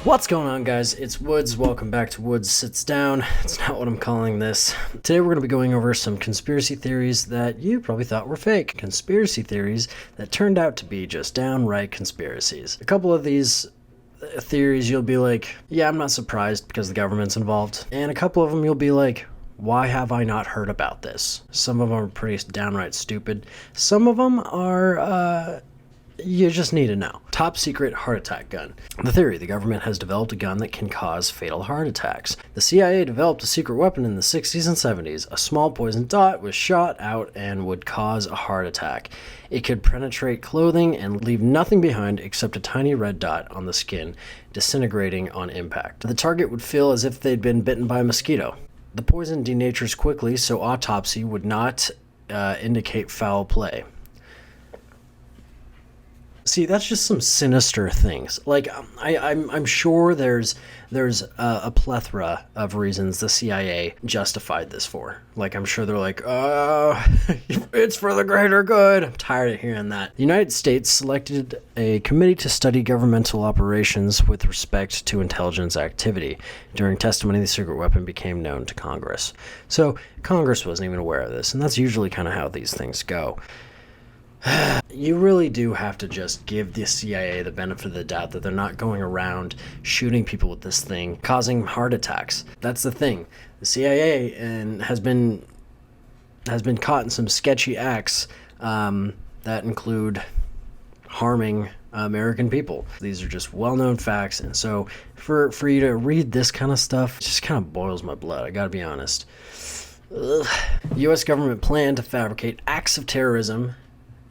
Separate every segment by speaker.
Speaker 1: What's going on, guys? It's Woods. Welcome back to Woods Sits Down. It's not what I'm calling this. Today we're going to be going over some conspiracy theories that you probably thought were fake. Conspiracy theories that turned out to be just downright conspiracies. A couple of these theories you'll be like, yeah, I'm not surprised because the government's involved. And a couple of them you'll be like, why have I not heard about this? Some of them are pretty downright stupid. Some of them are, you just need to know. Top secret heart attack gun. The theory: the government has developed a gun that can cause fatal heart attacks. The CIA developed a secret weapon in the 60s and 70s. A small poison dot was shot out and would cause a heart attack. It could penetrate clothing and leave nothing behind except a tiny red dot on the skin, disintegrating on impact. The target would feel as if they'd been bitten by a mosquito. The poison denatures quickly, so autopsy would not indicate foul play. See, that's just some sinister things. Like, I'm sure there's a plethora of reasons the CIA justified this for. Like, I'm sure they're like, it's for the greater good. I'm tired of hearing that. The United States selected a committee to study governmental operations with respect to intelligence activity. During testimony, the secret weapon became known to Congress. So, Congress wasn't even aware of this, and that's usually kind of how these things go. You really do have to just give the CIA the benefit of the doubt that they're not going around shooting people with this thing, causing heart attacks. That's the thing. The CIA has been caught in some sketchy acts that include harming American people. These are just well-known facts, and so for you to read this kind of stuff, it just kind of boils my blood, I gotta be honest. Ugh. The U.S. government planned to fabricate acts of terrorism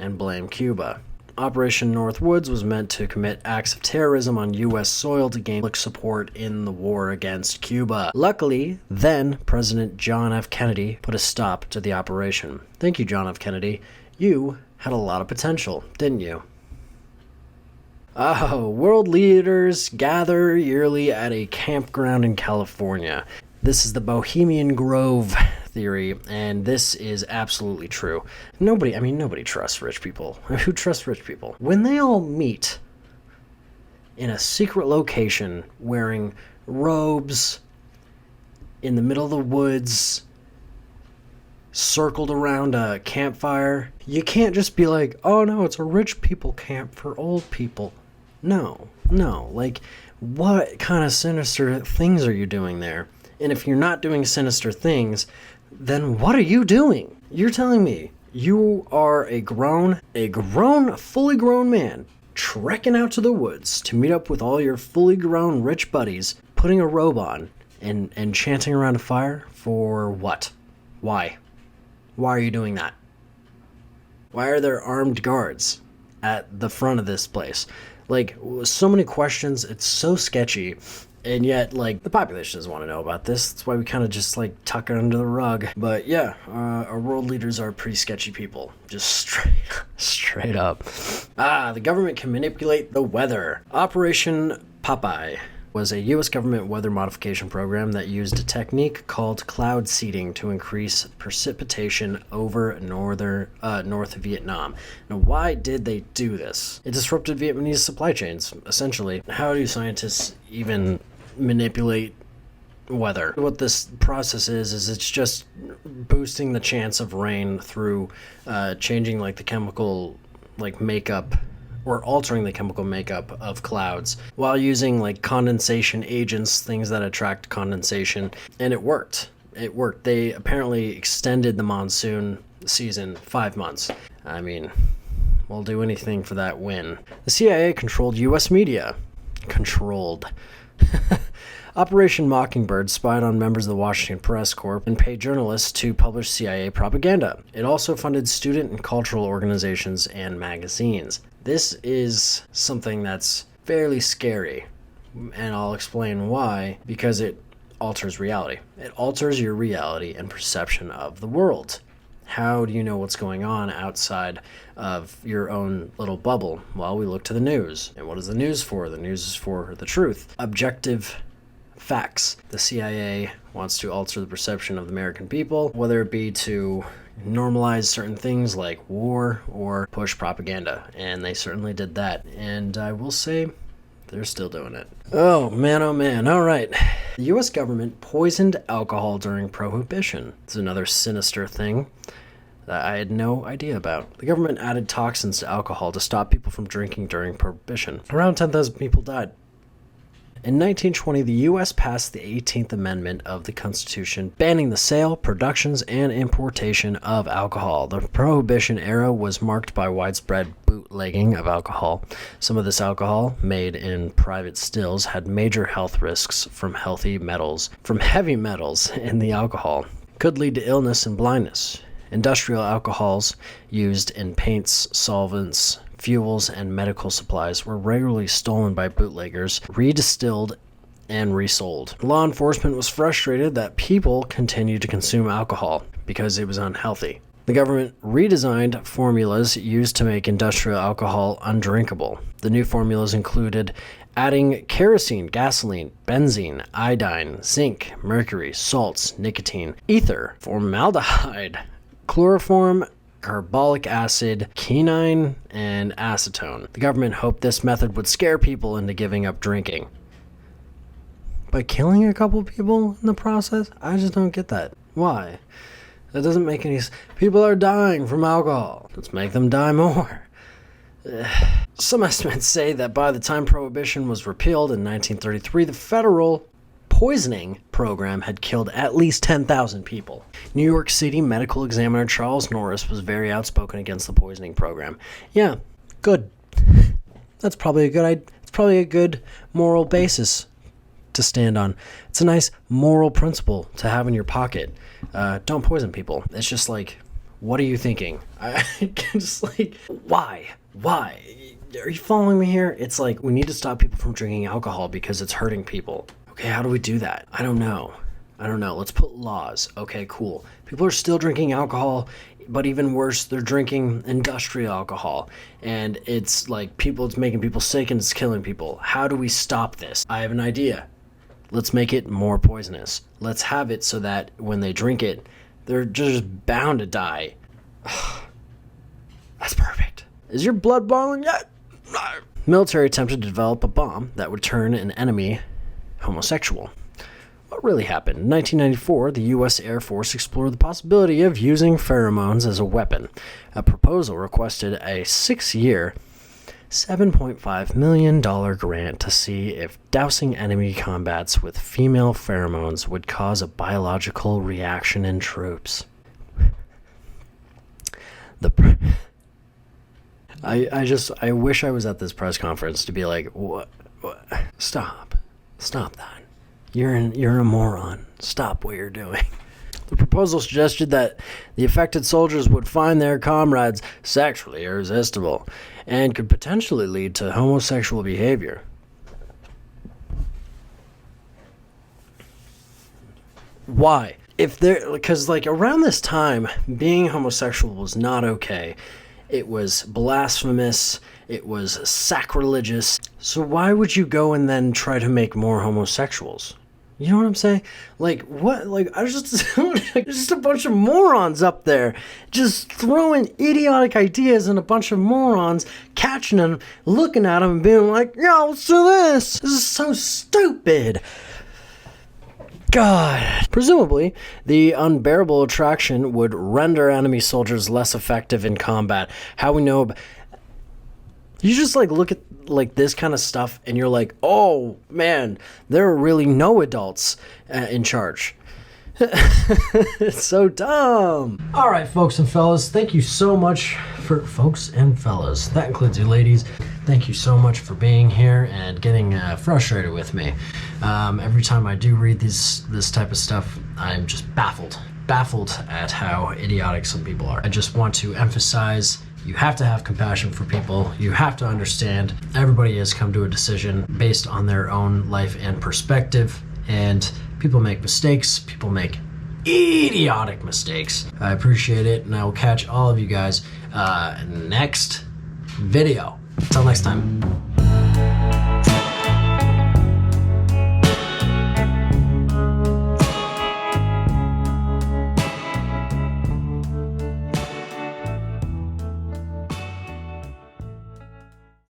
Speaker 1: and blame Cuba. Operation Northwoods was meant to commit acts of terrorism on U.S. soil to gain public support in the war against Cuba. Luckily, then President John F. Kennedy put a stop to the operation. Thank you, John F. Kennedy. You had a lot of potential, didn't you? Oh, world leaders gather yearly at a campground in California. This is the Bohemian Grove theory, and this is absolutely true. Nobody trusts rich people. Who trusts rich people? When they all meet in a secret location wearing robes in the middle of the woods, circled around a campfire, you can't just be like, oh no, it's a rich people camp for old people. No. Like, what kind of sinister things are you doing there? And if you're not doing sinister things, then what are you doing? You're telling me you are a fully grown man trekking out to the woods to meet up with all your fully grown rich buddies, putting a robe on and chanting around a fire for what? Why? Why are you doing that? Why are there armed guards at the front of this place? Like, so many questions. It's so sketchy. And yet, like, the population doesn't want to know about this. That's why we kind of just, like, tuck it under the rug. But, yeah, our world leaders are pretty sketchy people. Just straight up. The government can manipulate the weather. Operation Popeye was a U.S. government weather modification program that used a technique called cloud seeding to increase precipitation over North Vietnam. Now, why did they do this? It disrupted Vietnamese supply chains, essentially. How do scientists even manipulate weather? What this process is it's just boosting the chance of rain through changing like the chemical makeup, or altering the chemical makeup of clouds while using like condensation agents, things that attract condensation. And it worked. They apparently extended the monsoon season 5 months. I mean, we'll do anything for that win. The CIA controlled U.S. media. Operation Mockingbird spied on members of the Washington Press Corps and paid journalists to publish CIA propaganda. It also funded student and cultural organizations and magazines. This is something that's fairly scary, and I'll explain why. Because it alters reality. It alters your reality and perception of the world. How do you know what's going on outside of your own little bubble? Well, we look to the news. And what is the news for? The news is for the truth. Objective facts. The CIA wants to alter the perception of the American people, whether it be to normalize certain things like war or push propaganda. And they certainly did that. And I will say, They're still doing it. Oh man, all right. The US government poisoned alcohol during Prohibition. It's another sinister thing that I had no idea about. The government added toxins to alcohol to stop people from drinking during Prohibition. Around 10,000 people died. In 1920, the U.S. passed the 18th Amendment of the Constitution, banning the sale, productions, and importation of alcohol. The Prohibition era was marked by widespread bootlegging of alcohol. Some of this alcohol, made in private stills, had major health risks from heavy metals in the alcohol. Could lead to illness and blindness. Industrial alcohols used in paints, solvents, fuels, and medical supplies were regularly stolen by bootleggers, redistilled, and resold. Law enforcement was frustrated that people continued to consume alcohol because it was unhealthy. The government redesigned formulas used to make industrial alcohol undrinkable. The new formulas included adding kerosene, gasoline, benzene, iodine, zinc, mercury, salts, nicotine, ether, formaldehyde, chloroform, carbolic acid, quinine, and acetone. The government hoped this method would scare people into giving up drinking. By killing a couple people in the process? I just don't get that. Why? That doesn't make any sense. People are dying from alcohol. Let's make them die more. Some estimates say that by the time Prohibition was repealed in 1933, the federal poisoning program had killed at least 10,000 people. New York City medical examiner Charles Norris was very outspoken against the poisoning program. Yeah, good. That's probably a good moral basis to stand on. It's a nice moral principle to have in your pocket. Don't poison people. It's just like, what are you thinking? Just like, why? Are you following me here? It's like, we need to stop people from drinking alcohol because it's hurting people. Okay, how do we do that? I don't know. Let's put laws. Okay, cool. People are still drinking alcohol, but even worse, they're drinking industrial alcohol. And it's like it's making people sick and it's killing people. How do we stop this? I have an idea. Let's make it more poisonous. Let's have it so that when they drink it, they're just bound to die. That's perfect. Is your blood boiling yet? Military attempted to develop a bomb that would turn an enemy homosexual. What really happened? In 1994, the U.S. Air Force explored the possibility of using pheromones as a weapon. A proposal requested a 6-year, $7.5 million grant to see if dousing enemy combats with female pheromones would cause a biological reaction in troops. I wish I was at this press conference to be like, what? Stop that. You're a moron. Stop what you're doing. The proposal suggested that the affected soldiers would find their comrades sexually irresistible and could potentially lead to homosexual behavior. Why? Because around this time, being homosexual was not okay. It was blasphemous. It was sacrilegious. So why would you go and then try to make more homosexuals? You know what I'm saying? What? There's just a bunch of morons up there just throwing idiotic ideas and a bunch of morons catching them, looking at them and being like, yo, let's do this. This is so stupid. God. Presumably, the unbearable attraction would render enemy soldiers less effective in combat. How we know... You just look at this kind of stuff and you're like, oh man, there are really no adults in charge. It's so dumb. All right, folks and fellas, thank you so much for folks and fellas. That includes you ladies. Thank you so much for being here and getting frustrated with me. Every time I do read this type of stuff, I'm just baffled at how idiotic some people are. I just want to emphasize, you have to have compassion for people. You have to understand everybody has come to a decision based on their own life and perspective, and people make mistakes. People make idiotic mistakes. I appreciate it, and I will catch all of you guys next video. Until next time.